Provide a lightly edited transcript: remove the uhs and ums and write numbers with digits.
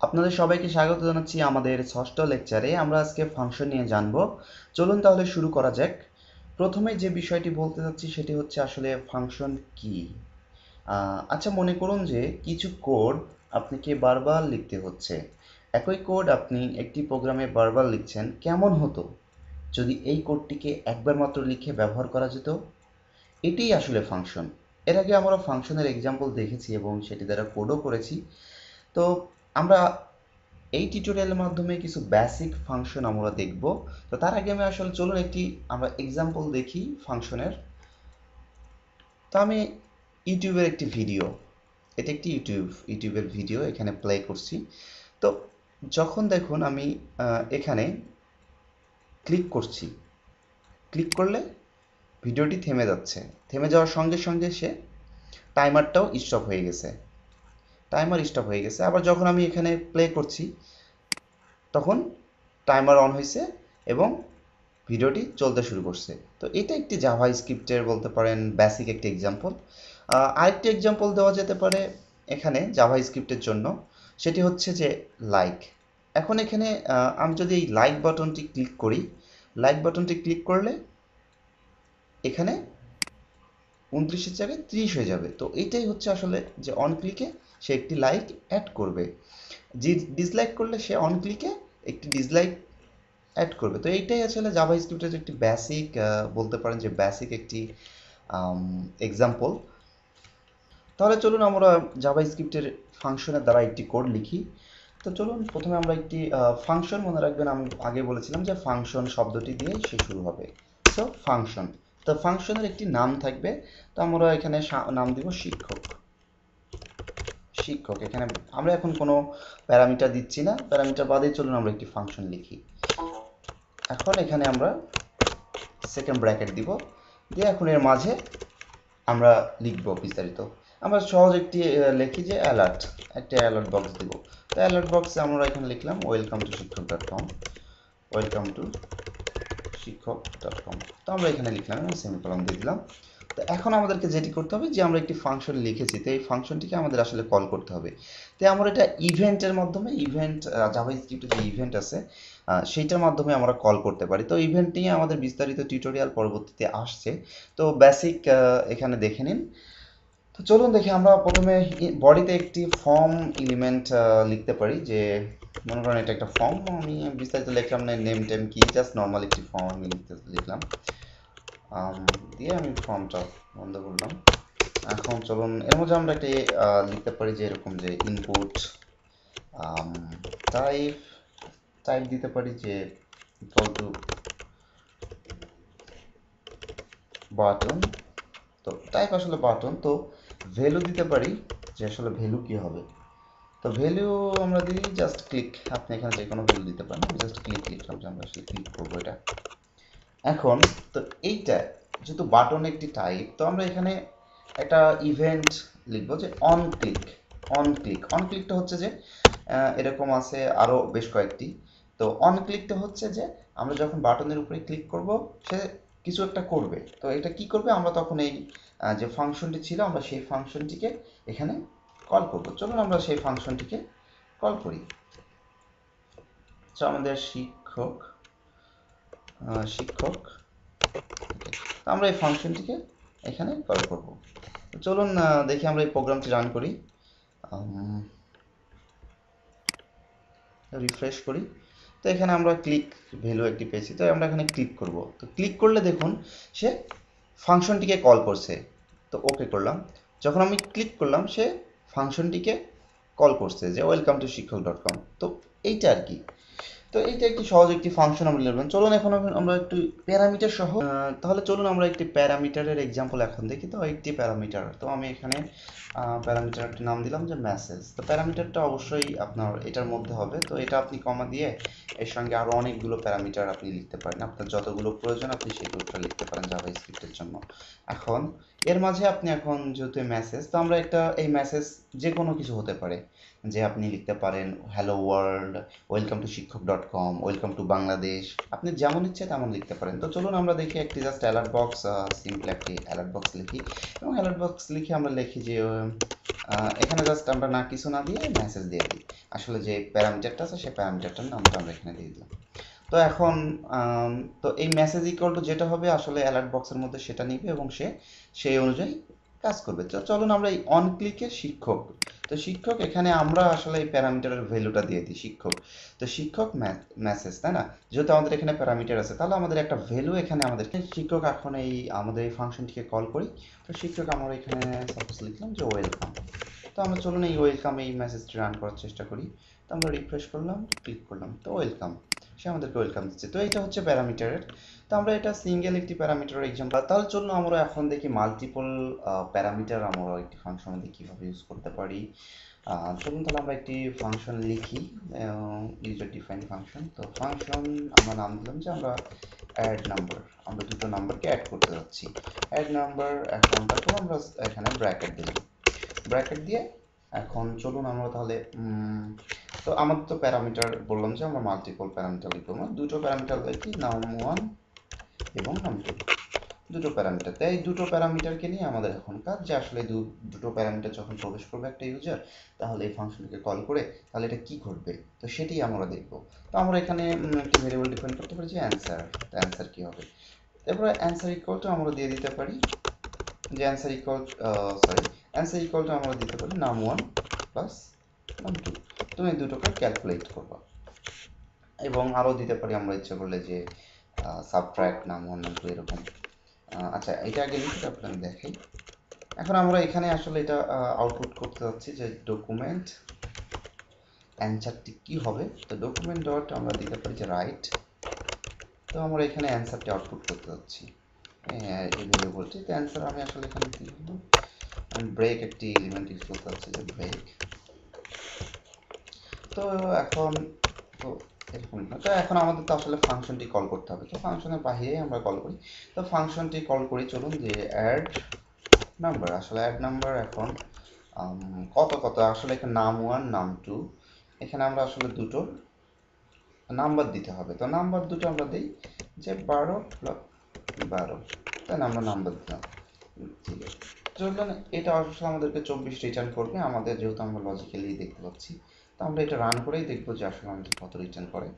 আপনাদের সবাইকে স্বাগত জানাচ্ছি আমাদের ষষ্ঠ লেকচারে। আমরা আজকে ফাংশন নিয়ে জানব। চলুন তাহলে শুরু করা যাক। প্রথমে যে বিষয়টি বলতে চাচ্ছি সেটি হচ্ছে আসলে ফাংশন কি। আচ্ছা, মনে করুন যে কিছু কোড আপনাকে বারবার লিখতে হচ্ছে। একই কোড আপনি একটি প্রোগ্রামে বারবার লিখছেন। কেমন হতো যদি এই কোডটিকে একবার মাত্র লিখে ব্যবহার করা যেত? এটিই আসলে ফাংশন। এর আগে আমরা ফাংশনের এক্সাম্পল দেখেছি এবং সেটি দ্বারা কোডও করেছি। তো আমরা এই টিউটোরিয়ালের মাধ্যমে কিছু বেসিক ফাংশন আমরা দেখব। তো তার আগে আমি আসলে চলুন আমরা এক্সাম্পল দেখি ফাংশনের। তো আমি ইউটিউবের একটি ভিডিও, এটা একটি ইউটিউবের ভিডিও এখানে প্লে করছি। তো যখন দেখুন আমি এখানে ক্লিক করছি, ক্লিক করলে ভিডিওটি থেমে যাচ্ছে। থেমে যাওয়ার সঙ্গে সঙ্গে সে টাইমারটাও স্টপ হয়ে গেছে, টাইমার স্টপ হয়ে গেছে। আবার যখন আমি এখানে প্লে করছি তখন টাইমার অন হয়েছে এবং ভিডিওটি চলতে শুরু করছে। তো এটা একটি জাভা স্ক্রিপ্টের বলতে পারেন বেসিক একটি এক্সাম্পল। আরেকটি এক্সাম্পল দেওয়া যেতে পারে এখানে জাভা স্ক্রিপ্টের জন্য, সেটি হচ্ছে যে লাইক। এখন এখানে আমি যদি এই লাইক বাটনটি ক্লিক করি, লাইক বাটনটি ক্লিক করলে এখানে 29-এর জায়গায় 30 হয়ে যাবে। তো এটাই হচ্ছে আসলে যে অন ক্লিকে সে একটি লাইক অ্যাড করবে, যে ডিসলাইক করলে সে অন ক্লিকে একটি ডিসলাইক অ্যাড করবে। তো এইটাই আসলে জাভা স্ক্রিপ্টের একটি বেসিক, বলতে পারেন যে বেসিক একটি এক্সাম্পল। তাহলে চলুন আমরা জাভা স্ক্রিপ্টের ফাংশনের দ্বারা একটি কোড লিখি। তো চলুন প্রথমে আমরা একটি ফাংশন, মনে রাখবেন আমি আগে বলেছিলাম যে ফাংশন শব্দটি দিয়ে সে শুরু হবে। সো ফাংশন, তো ফাংশনের একটি নাম থাকবে। তো আমরা এখানে নাম দিব শিক্ষক। শিক্ষক, এখানে আমরা এখন কোনো প্যারামিটার দিচ্ছি না, প্যারামিটার বাদে চলুন আমরা একটি ফাংশন লিখি। এখন এখানে আমরা সেকেন্ড ব্র্যাকেট দিব, দিয়ে এখন এর মাঝে আমরা লিখব বিস্তারিত। আমরা সহজ একটি লিখি যে অ্যালার্ট, একটা অ্যালার্ট বক্স দিব। তো অ্যালার্ট বক্সে আমরা এখানে লিখলাম ওয়েলকাম টু শিক্ষক ডট কম, ওয়েলকাম টু শিক্ষক ডট কম। তো আমরা এখানে লিখলাম এবং সেমিকলন দিয়ে দিলাম। তো এখন আমাদেরকে যেটি করতে হবে, যে আমরা একটি ফাংশন লিখেছি, তো এই ফাংশনটিকে আমাদের আসলে কল করতে হবে। তো আমরা এটা ইভেন্টের মাধ্যমে, ইভেন্ট জাভা স্ক্রিপ্টে যে ইভেন্ট আছে সেইটার মাধ্যমে আমরা কল করতে পারি। তো ইভেন্ট নিয়ে আমাদের বিস্তারিত টিউটোরিয়াল পরবর্তীতে আসছে। তো বেসিক এখানে দেখে নিন। তো চলুন দেখি, আমরা প্রথমে বডিতে একটি ফর্ম এলিমেন্ট লিখতে পারি। যে মনে করেন এটা একটা ফর্ম, আমি বিস্তারিত লিখলাম না, নেম টেম কি, জাস্ট নর্মাল একটি ফর্ম আমি লিখলাম। দিয়ে আমি ফর্মটা বন্ধ করলাম। এখন চলুন এর মধ্যে আমরা একটা লিখতে পারি যে এরকম যে ইনপুট টাইপ, টাইপ দিতে পারি যে ইকুয়াল টু বাটন। তো টাইপ আসলে বাটন। তো ভ্যালু দিতে পারি যে আসলে ভ্যালু কি হবে। তো ভ্যালু আমরা দিই জাস্ট ক্লিক, আপনি এখানে যে কোনো ভ্যালু দিতে পারেন, জাস্ট ক্লিক লিখলাম যে আমরা আসলে ক্লিক করবো এটা। এখন তো এইটা যেহেতু বাটন একটি টাইপ, তো আমরা এখানে একটা ইভেন্ট লিখবো যে on click. On click, on ক্লিকটা হচ্ছে যে এরকম আছে আরও বেশ কয়েকটি। তো অন ক্লিকটা হচ্ছে যে আমরা যখন বাটনের উপরে ক্লিক করব সে কিছু একটা করবে। তো এটা কি করবে, আমরা তখন এই যে ফাংশনটি ছিল আমরা সেই ফাংশনটিকে এখানে কল করব। চলুন আমরা সেই ফাংশনটিকে কল করি। তো আমাদের শিক্ষক, শিক্ষক, আমরা এই ফাংশনটিকে এখানে কল করব। চলুন দেখি আমরা এই প্রোগ্রামটি রান করি, রিফ্রেশ করি। তো এখানে আমরা ক্লিক ভ্যালু একটি পেয়েছি, তো আমরা এখানে ক্লিক করব। তো ক্লিক করলে দেখুন সে ফাংশনটিকে কল করছে। তো ওকে করলাম। যখন আমি ক্লিক করলাম সে ফাংশনটিকে কল করছে যে ওয়েলকাম টু শিক্ষক ডট কম। তো এইটা আর কি। তো এইটা একটি সহজ একটি ফাংশন আমরা লিখলাম। চলুন এখন আমরা একটু প্যারামিটার সহ, তাহলে চলুন আমরা একটি প্যারামিটারের এক্সাম্পল এখন দেখি। তো একটি প্যারামিটার, তো আমি এখানে প্যারামিটারটির নাম দিলাম যে মেসেজ। তো প্যারামিটারটা অবশ্যই আপনার এটার মধ্যে হবে। তো এটা আপনি কমা দিয়ে এর সঙ্গে আরও অনেকগুলো প্যারামিটার আপনি লিখতে পারেন, আপনার যতগুলো প্রয়োজন আপনি সেগুলোটা লিখতে পারেন জাভা স্ক্রিপ্টের জন্য। এখন এর মাঝে আপনি এখন যেহেতু মেসেজ, তো আমরা একটা এই মেসেজ যে কোনো কিছু হতে পারে। যে আপনি লিখতে পারেন হ্যালো ওয়ার্ল্ড, ওয়েলকাম টু শিক্ষক.com, ওয়েলকাম টু বাংলাদেশ। আপনি যেমন ইচ্ছে তেমন লিখতে পারেন। তো চলুন আমরা দেখি একটি জাস্ট অ্যালার্ট বক্স, সিম্পল একটি অ্যালার্ট বক্স লিখি। এবং অ্যালার্ট বক্স লিখে আমরা লিখি যে এখানে জাস্ট আমরা না কিছু না দিয়ে মেসেজ দিয়ে দিই। আসলে যে প্যারামিটারটা আছে সেই প্যারামিটারটার নামটা আমরা এখানে দিয়ে দিলাম। তো এখন আম, তো এই মেসেজ ইকুয়াল টু যেটা হবে আসলে অ্যালার্ট বক্সের মধ্যে সেটা নিবে এবং সে সেই অনুযায়ী কাজ করবে। তো চলুন আমরা এই অন ক্লিকে শিক্ষক, তো শিক্ষক এখানে আমরা আসলে এই প্যারামিটারের ভ্যালুটা দিয়ে দিই শিক্ষক। তো শিক্ষক মেসেজ, তাই না? যেহেতু আমাদের এখানে প্যারামিটার আছে তাহলে আমাদের একটা ভ্যালু এখানে আমাদের শিক্ষক। এখন এই আমাদের এই ফাংশনটিকে কল করি। তো শিক্ষক আমরা এখানে সাপোজ লিখলাম যে ওয়েলকাম। তো আমরা চলুন এই ওয়েলকাম এই মেসেজটি রান করার চেষ্টা করি। তো আমরা রিফ্রেশ করলাম, ক্লিক করলাম, তো ওয়েলকাম, সে আমাদেরকে ওয়েলকাম দিচ্ছে। তো এটা হচ্ছে প্যারামিটারের। তো আমরা এটা সিঙ্গেল একটি প্যারামিটারের এক্সাম্পল। তাহলে চলুন আমরা এখন দেখি মাল্টিপল প্যারামিটার আমরা একটি ফাংশন মধ্যে কীভাবে ইউজ করতে পারি। চলুন তাহলে আমরা একটি ফাংশন লিখি, ইউজার ডিফাইন্ড ফাংশন। তো ফাংশন আমরা নাম দিলাম যে আমরা অ্যাড নাম্বার, আমরা দুটো নাম্বারকে অ্যাড করতে যাচ্ছি। অ্যাড নাম্বার, এখন তারপর আমরা এখানে ব্র্যাকেট দিলাম। ব্র্যাকেট দিয়ে এখন চলুন আমরা তাহলে তো আমাদের তো প্যারামিটার বললাম যে আমরা মাল্টিপল প্যারামিটার লিখবো না, দুটো প্যারামিটার লিখি, নাম1 এবং নাম2, দুটো প্যারামিটার। তাই এই দুটো প্যারামিটারকে নিয়ে আমাদের এখন কাজ যে আসলে দুটো প্যারামিটার যখন প্রবেশ করবে একটা ইউজার, তাহলে এই ফাংশনকে কল করে তাহলে এটা কি ঘটবে, তো সেটাই আমরা দেখব। তো আমরা এখানে একটি ভেরিয়েবল ডিফাইন করতে পারি যে অ্যান্সার। তো অ্যান্সার কি হবে, এরপরে অ্যান্সার ইকুয়াল টু আমরা দিয়ে দিতে পারি যে অ্যান্সার ইকুয়াল টু আমরা দিতে পারি নাম1 প্লাস নাম2। তুমি এই দুটোকে ক্যালকুলেট করবা। এবং আরও দিতে পারি আমরা ইচ্ছা করলে যে সাবট্রাক্ট নাম1 নাম2 এরকম। আচ্ছা, এটা আগে লিখে তারপরে আমি দেখাই। এখন আমরা এখানে আসলে এটা আউটপুট করতে যাচ্ছি যে ডকুমেন্ট অ্যান্সারটি কি হবে। তো ডকুমেন্ট ডট আমরা দিতে পারি যে রাইট। তো আমরা এখানে অ্যান্সারটি আউটপুট করতে যাচ্ছি এই ভেরিয়েবলটি। তো অ্যান্সার আমি আসলে এখানে কি করবো, আমি ব্রেক একটি এলিমেন্ট ইউজ করতে যাচ্ছি যে ব্রেক। তো এখন তো এরকম না, তো এখন আমাদের তো আসলে ফাংশনটি কল করতে হবে। তো ফাংশনের বাহিরেই আমরা কল করি। তো ফাংশনটি কল করি, চলুন যে অ্যাড নাম্বার। আসলে অ্যাড নাম্বার এখন কত কত আসলে এখানে নাম1 নাম2, এখানে আমরা আসলে দুটো নাম্বার দিতে হবে। তো নাম্বার দুটো আমরা দিই যে 12 প্লাস 12, তাই না? আমরা নাম্বার দিলাম, ঠিক আছে। চলুন এটা আসলে আমাদেরকে 24 রিটার্ন করবে আমাদের, যেহেতু আমরা লজিক্যালি দেখতে পাচ্ছি। তো আমরা এটা রান করেই দেখবো যে আসলে আমাদের কত রিটার্ন করে।